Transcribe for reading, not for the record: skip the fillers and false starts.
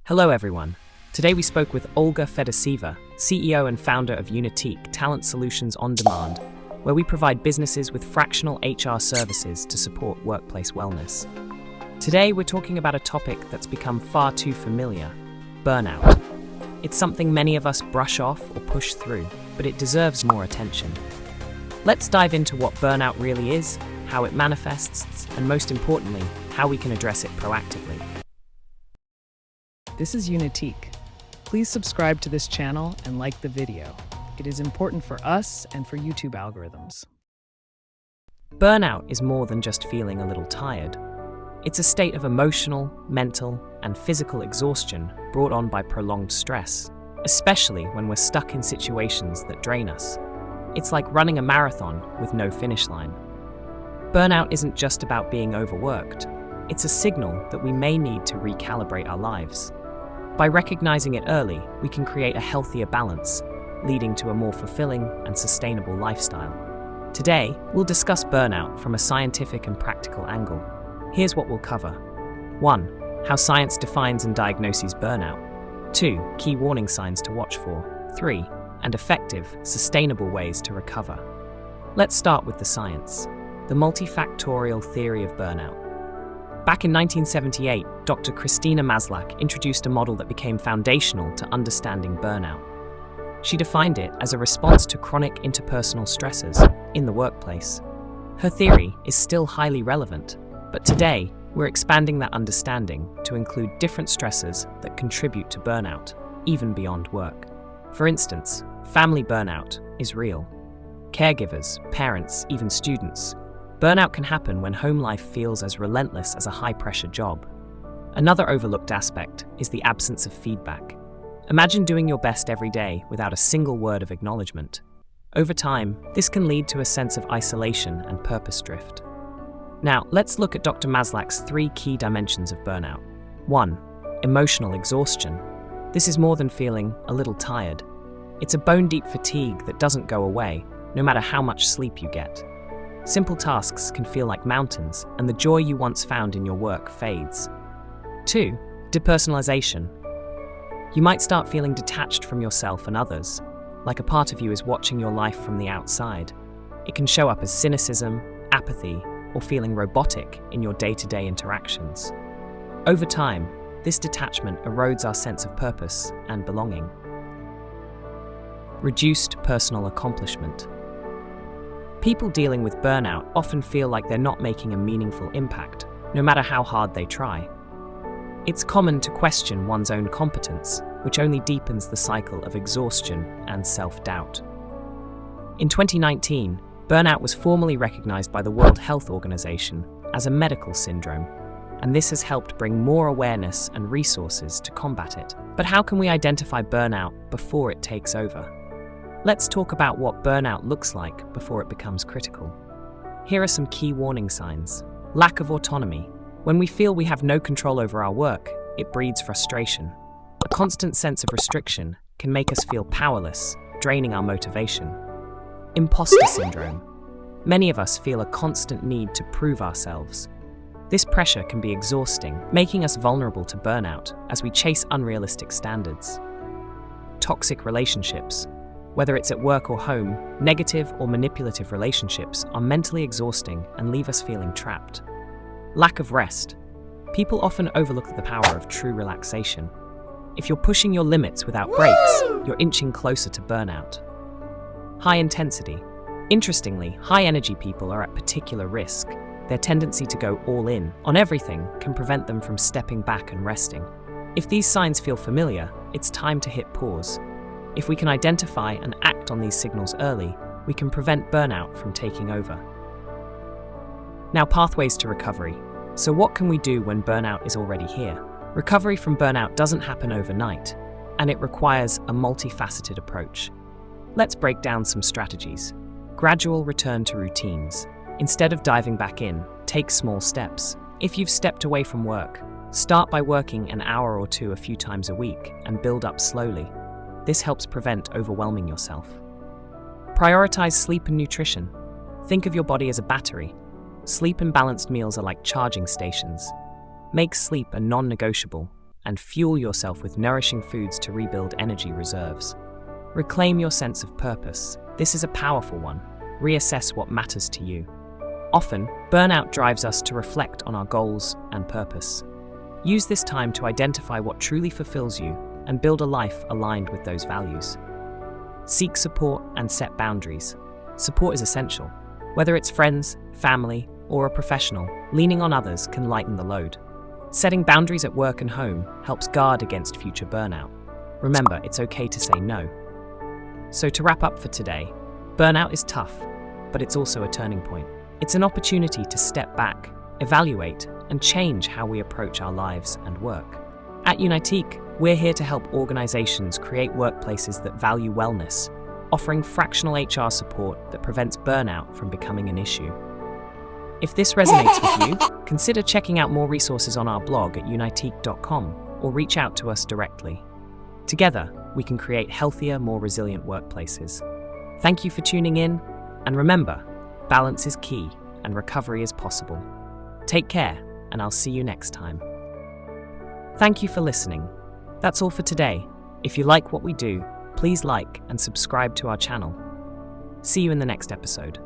Hello everyone. Today we spoke with Olga Fedosieva, CEO and founder of UnitiQ, Talent Solutions on Demand, where we provide businesses with fractional HR services to support workplace wellness. Today we're talking about a topic that's become far too familiar: burnout. It's something many of us brush off or push through, but it deserves more attention. Let's dive into what burnout really is, how it manifests, and most importantly, how we can address it proactively. This is UnitiQ. Please subscribe to this channel and like the video. It is important for us and for YouTube algorithms. Burnout is more than just feeling a little tired. It's a state of emotional, mental, and physical exhaustion brought on by prolonged stress, especially when we're stuck in situations that drain us. It's like running a marathon with no finish line. Burnout isn't just about being overworked. It's a signal that we may need to recalibrate our lives. By recognizing it early, we can create a healthier balance, leading to a more fulfilling and sustainable lifestyle. Today, we'll discuss burnout from a scientific and practical angle. Here's what we'll cover. 1. How science defines and diagnoses burnout. 2. Key warning signs to watch for. 3. And effective, sustainable ways to recover. Let's start with the science. The multifactorial theory of burnout. Back in 1978, Dr. Christina Maslach introduced a model that became foundational to understanding burnout. She defined it as a response to chronic interpersonal stresses in the workplace. Her theory is still highly relevant, but today we're expanding that understanding to include different stressors that contribute to burnout, even beyond work. For instance, family burnout is real. Caregivers, parents, even students. Burnout can happen when home life feels as relentless as a high-pressure job. Another overlooked aspect is the absence of feedback. Imagine doing your best every day without a single word of acknowledgement. Over time, this can lead to a sense of isolation and purpose drift. Now, let's look at Dr. Maslach's 3 key dimensions of burnout. 1. Emotional exhaustion. This is more than feeling a little tired. It's a bone-deep fatigue that doesn't go away, no matter how much sleep you get. Simple tasks can feel like mountains, and the joy you once found in your work fades. 2. Depersonalization. You might start feeling detached from yourself and others, like a part of you is watching your life from the outside. It can show up as cynicism, apathy, or feeling robotic in your day-to-day interactions. Over time, this detachment erodes our sense of purpose and belonging. Reduced personal accomplishment. People dealing with burnout often feel like they're not making a meaningful impact, no matter how hard they try. It's common to question one's own competence, which only deepens the cycle of exhaustion and self-doubt. In 2019, burnout was formally recognized by the World Health Organization as a medical syndrome, and this has helped bring more awareness and resources to combat it. But how can we identify burnout before it takes over? Let's talk about what burnout looks like before it becomes critical. Here are some key warning signs. Lack of autonomy. When we feel we have no control over our work, it breeds frustration. A constant sense of restriction can make us feel powerless, draining our motivation. Impostor syndrome. Many of us feel a constant need to prove ourselves. This pressure can be exhausting, making us vulnerable to burnout as we chase unrealistic standards. Toxic relationships. Whether it's at work or home, negative or manipulative relationships are mentally exhausting and leave us feeling trapped. Lack of rest. People often overlook the power of true relaxation. If you're pushing your limits without breaks, you're inching closer to burnout. High intensity. Interestingly, high-energy people are at particular risk. Their tendency to go all in on everything can prevent them from stepping back and resting. If these signs feel familiar, it's time to hit pause. If we can identify and act on these signals early, we can prevent burnout from taking over. Now, pathways to recovery. So what can we do when burnout is already here? Recovery from burnout doesn't happen overnight, and it requires a multifaceted approach. Let's break down some strategies. Gradual return to routines. Instead of diving back in, take small steps. If you've stepped away from work, start by working an hour or two a few times a week and build up slowly. This helps prevent overwhelming yourself. Prioritize sleep and nutrition. Think of your body as a battery. Sleep and balanced meals are like charging stations. Make sleep a non-negotiable and fuel yourself with nourishing foods to rebuild energy reserves. Reclaim your sense of purpose. This is a powerful one. Reassess what matters to you. Often, burnout drives us to reflect on our goals and purpose. Use this time to identify what truly fulfills you and build a life aligned with those values. Seek support and set boundaries. Support is essential. Whether it's friends, family, or a professional, leaning on others can lighten the load. Setting boundaries at work and home helps guard against future burnout. Remember, it's okay to say no. So to wrap up for today, burnout is tough, but it's also a turning point. It's an opportunity to step back, evaluate, and change how we approach our lives and work. At UnitiQ, we're here to help organizations create workplaces that value wellness, offering fractional HR support that prevents burnout from becoming an issue. If this resonates with you, consider checking out more resources on our blog at unitiq.com or reach out to us directly. Together, we can create healthier, more resilient workplaces. Thank you for tuning in, and remember, balance is key and recovery is possible. Take care, and I'll see you next time. Thank you for listening. That's all for today. If you like what we do, please like and subscribe to our channel. See you in the next episode.